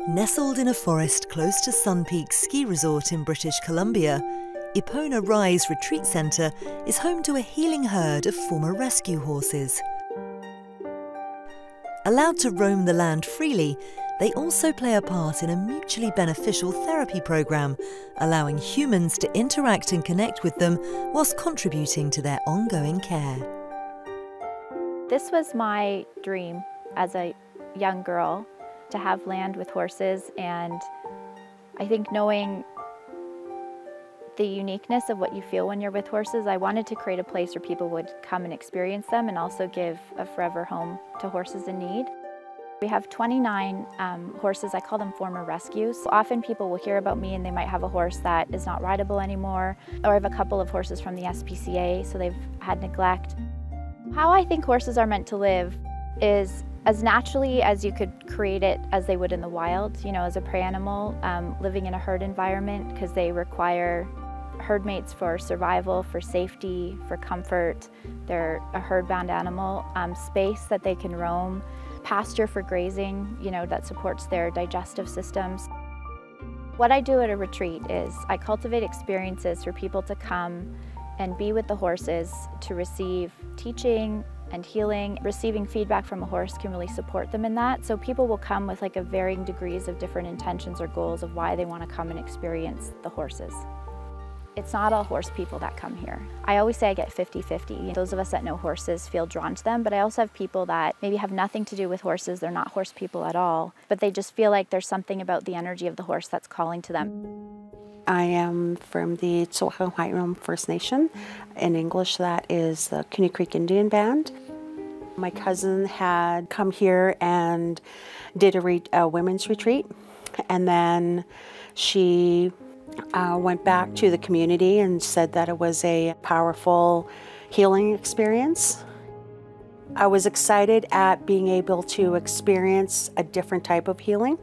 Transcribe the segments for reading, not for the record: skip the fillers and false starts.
Nestled in a forest close to Sun Peak Ski Resort in British Columbia, Epona Rise Retreat Center is home to a healing herd of former rescue horses. Allowed to roam the land freely, they also play a part in a mutually beneficial therapy program, allowing humans to interact and connect with them whilst contributing to their ongoing care. This was my dream as a young girl, to have land with horses, and I think knowing the uniqueness of what you feel when you're with horses, I wanted to create a place where people would come and experience them and also give a forever home to horses in need. We have 29 horses. I call them former rescues. Often people will hear about me and they might have a horse that is not rideable anymore, or I have a couple of horses from the SPCA, so they've had neglect. How I think horses are meant to live is as naturally as you could create it as they would in the wild, you know, as a prey animal, living in a herd environment, because they require herd mates for survival, for safety, for comfort. They're a herd-bound animal, space that they can roam, pasture for grazing, you know, that supports their digestive systems. What I do at a retreat is I cultivate experiences for people to come and be with the horses, to receive teaching and healing. Receiving feedback from a horse can really support them in that. So people will come with like a varying degrees of different intentions or goals of why they want to come and experience the horses. It's not all horse people that come here. I always say I get 50-50. Those of us that know horses feel drawn to them, but I also have people that maybe have nothing to do with horses, they're not horse people at all, but they just feel like there's something about the energy of the horse that's calling to them. I am from the Tso'ahuayram First Nation. In English, that is the Cooney Creek Indian Band. My cousin had come here and did a women's retreat, and then she went back to the community and said that it was a powerful healing experience. I was excited at being able to experience a different type of healing.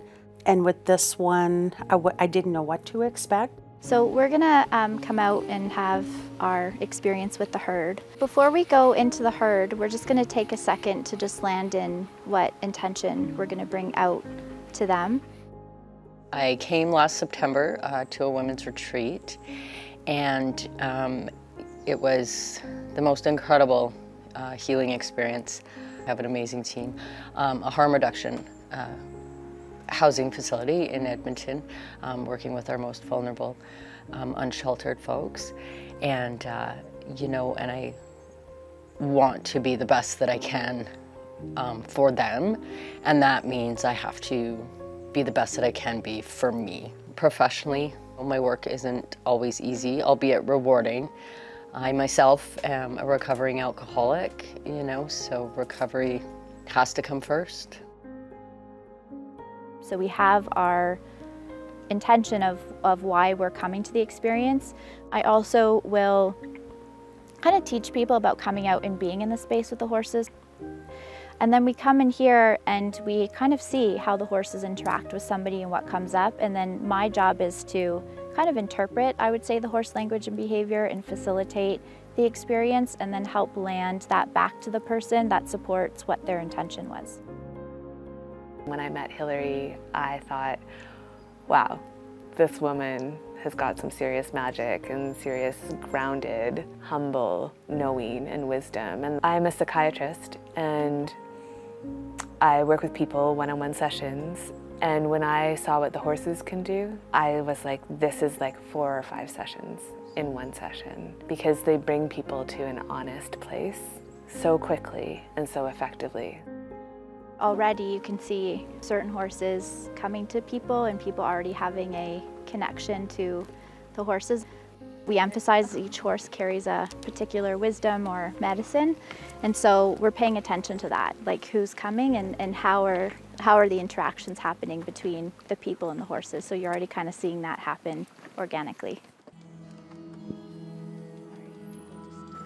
And with this one, I didn't know what to expect. So we're gonna come out and have our experience with the herd. Before we go into the herd, we're just gonna take a second to just land in what intention we're gonna bring out to them. I came last September to a women's retreat, and it was the most incredible healing experience. I have an amazing team, a harm reduction housing facility in Edmonton, working with our most vulnerable, unsheltered folks. And, you know, and I want to be the best that I can for them. And that means I have to be the best that I can be for me. Professionally, my work isn't always easy, albeit rewarding. I myself am a recovering alcoholic, you know, so recovery has to come first. So we have our intention of why we're coming to the experience. I also will kind of teach people about coming out and being in the space with the horses. And then we come in here and we kind of see how the horses interact with somebody and what comes up. And then my job is to kind of interpret, I would say, the horse language and behavior and facilitate the experience and then help land that back to the person that supports what their intention was. When I met Hillary, I thought, wow, this woman has got some serious magic and serious grounded, humble knowing and wisdom. And I'm a psychiatrist and I work with people one-on-one sessions. And when I saw what the horses can do, I was like, this is like 4 or 5 sessions in one session, because they bring people to an honest place so quickly and so effectively. Already you can see certain horses coming to people and people already having a connection to the horses. We emphasize each horse carries a particular wisdom or medicine, and so we're paying attention to that, like who's coming and how are the interactions happening between the people and the horses. So you're already kind of seeing that happen organically.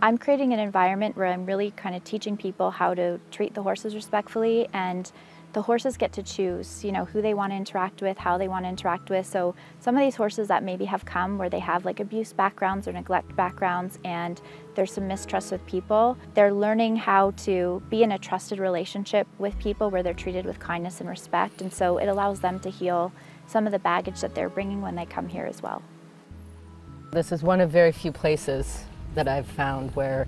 I'm creating an environment where I'm really kind of teaching people how to treat the horses respectfully, and the horses get to choose, you know, who they want to interact with, how they want to interact with. So some of these horses that maybe have come where they have like abuse backgrounds or neglect backgrounds and there's some mistrust with people, they're learning how to be in a trusted relationship with people where they're treated with kindness and respect. And so it allows them to heal some of the baggage that they're bringing when they come here as well. This is one of very few places that I've found where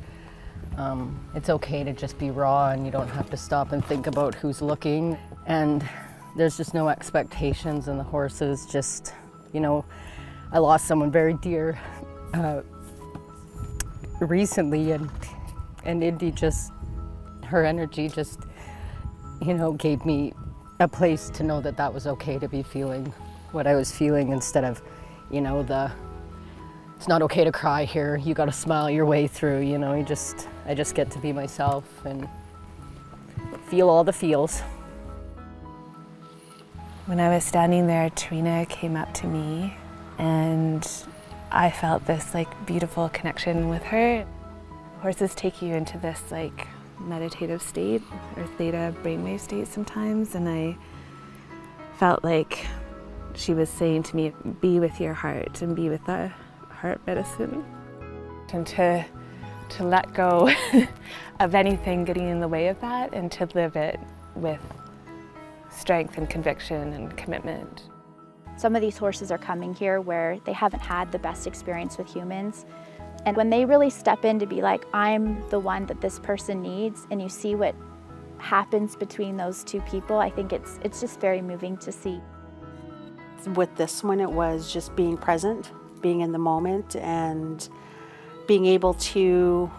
it's okay to just be raw and you don't have to stop and think about who's looking, and there's just no expectations, and the horses just, you know, I lost someone very dear recently, and Indy just, her energy just, you know, gave me a place to know that that was okay to be feeling what I was feeling, instead of, you know, it's not okay to cry here, you gotta smile your way through, you know, I just get to be myself and feel all the feels. When I was standing there, Trina came up to me and I felt this like beautiful connection with her. Horses take you into this like meditative state or theta brainwave state sometimes, and I felt like she was saying to me, be with your heart and be with the heart medicine, and to let go of anything getting in the way of that, and to live it with strength and conviction and commitment. Some of these horses are coming here where they haven't had the best experience with humans, and when they really step in to be like, I'm the one that this person needs, and you see what happens between those two people, I think it's just very moving to see. With this one, it was just being present, being in the moment, and being able to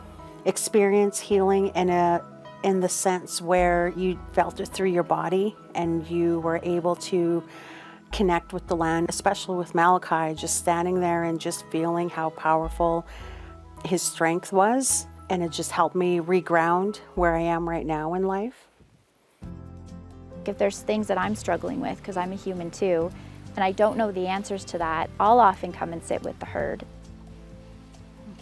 experience healing in the sense where you felt it through your body and you were able to connect with the land, especially with Malachi, just standing there and just feeling how powerful his strength was, and it just helped me reground where I am right now in life. If there's things that I'm struggling with, because I'm a human too, and I don't know the answers to that, I'll often come and sit with the herd.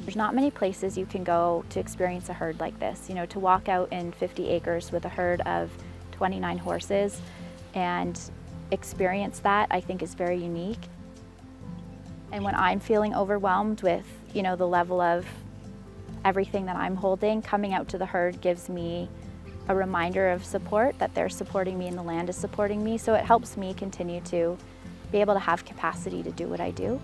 There's not many places you can go to experience a herd like this. You know, to walk out in 50 acres with a herd of 29 horses and experience that, I think is very unique. And when I'm feeling overwhelmed with, you know, the level of everything that I'm holding, coming out to the herd gives me a reminder of support, that they're supporting me and the land is supporting me. So it helps me continue to be able to have capacity to do what I do.